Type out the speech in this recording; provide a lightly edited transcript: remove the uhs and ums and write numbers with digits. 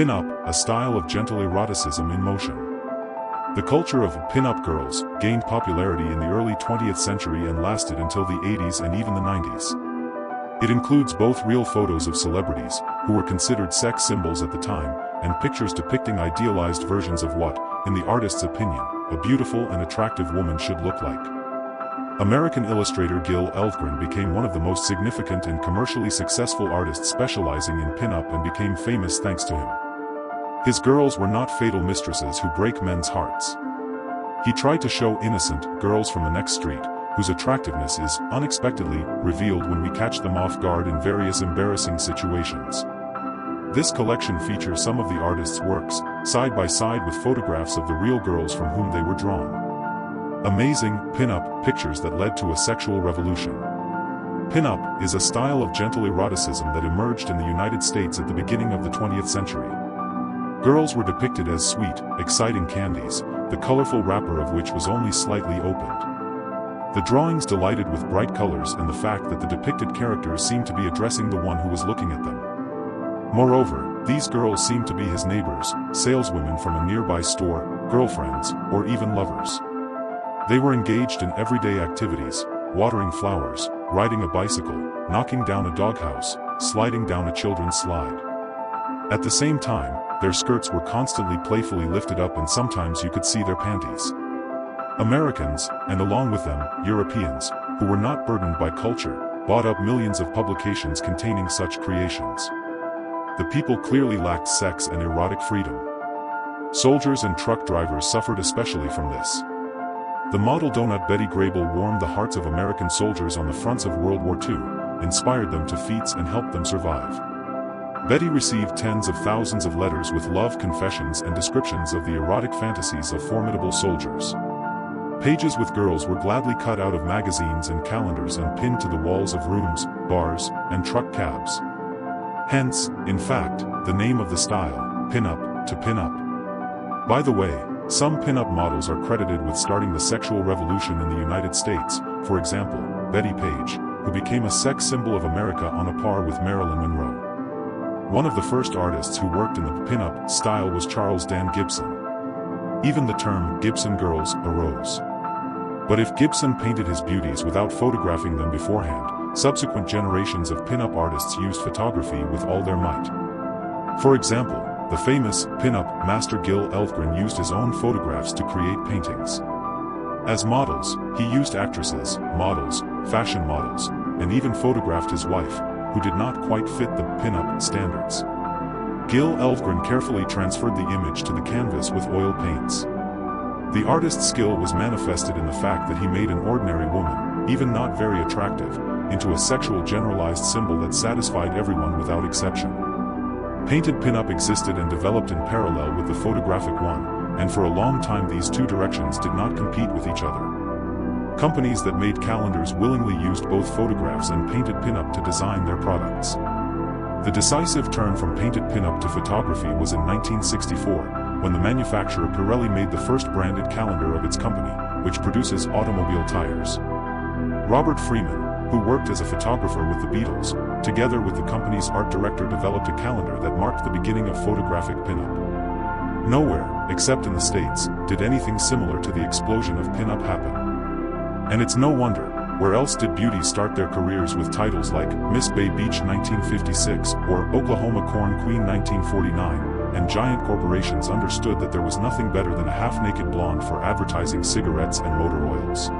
Pin-up, a style of gentle eroticism in motion. The culture of pin-up girls gained popularity in the early 20th century and lasted until the 80s and even the 90s. It includes both real photos of celebrities, who were considered sex symbols at the time, and pictures depicting idealized versions of what, in the artist's opinion, a beautiful and attractive woman should look like. American illustrator Gil Elvgren became one of the most significant and commercially successful artists specializing in pin-up and became famous thanks to him. His girls were not fatal mistresses who break men's hearts. He tried to show innocent girls from the next street, whose attractiveness is unexpectedly revealed when we catch them off guard in various embarrassing situations. This collection features some of the artist's works, side by side with photographs of the real girls from whom they were drawn. Amazing pin-up pictures that led to a sexual revolution. Pin-up is a style of gentle eroticism that emerged in the United States at the beginning of the 20th century. Girls were depicted as sweet, exciting candies, the colorful wrapper of which was only slightly opened. The drawings delighted with bright colors and the fact that the depicted characters seemed to be addressing the one who was looking at them. Moreover, these girls seemed to be his neighbors, saleswomen from a nearby store, girlfriends, or even lovers. They were engaged in everyday activities, watering flowers, riding a bicycle, knocking down a doghouse, sliding down a children's slide. At the same time, their skirts were constantly playfully lifted up and sometimes you could see their panties. Americans, and along with them, Europeans, who were not burdened by culture, bought up millions of publications containing such creations. The people clearly lacked sex and erotic freedom. Soldiers and truck drivers suffered especially from this. The model donut Betty Grable warmed the hearts of American soldiers on the fronts of World War II, inspired them to feats and helped them survive. Betty received tens of thousands of letters with love confessions and descriptions of the erotic fantasies of formidable soldiers. Pages with girls were gladly cut out of magazines and calendars and pinned to the walls of rooms, bars, and truck cabs. Hence, in fact, the name of the style, pin-up, to pin up. By the way, some pin-up models are credited with starting the sexual revolution in the United States, for example, Betty Page, who became a sex symbol of America on a par with Marilyn Monroe. One of the first artists who worked in the pin-up style was Charles Dan Gibson. Even the term Gibson girls arose. But if Gibson painted his beauties without photographing them beforehand, subsequent generations of pin-up artists used photography with all their might. For example, the famous pin-up master Gil Elvgren used his own photographs to create paintings. As models, he used actresses, models, fashion models, and even photographed his wife, who did not quite fit the pin-up standards. Gil Elvgren carefully transferred the image to the canvas with oil paints. The artist's skill was manifested in the fact that he made an ordinary woman, even not very attractive, into a sexual generalized symbol that satisfied everyone without exception. Painted pin-up existed and developed in parallel with the photographic one, and for a long time these two directions did not compete with each other. Companies that made calendars willingly used both photographs and painted pin-up to design their products. The decisive turn from painted pin-up to photography was in 1964, when the manufacturer Pirelli made the first branded calendar of its company, which produces automobile tires. Robert Freeman, who worked as a photographer with the Beatles, together with the company's art director developed a calendar that marked the beginning of photographic pin-up. Nowhere, except in the States, did anything similar to the explosion of pin-up happen. And it's no wonder, where else did beauties start their careers with titles like Miss Bay Beach 1956 or Oklahoma Corn Queen 1949, and giant corporations understood that there was nothing better than a half-naked blonde for advertising cigarettes and motor oils.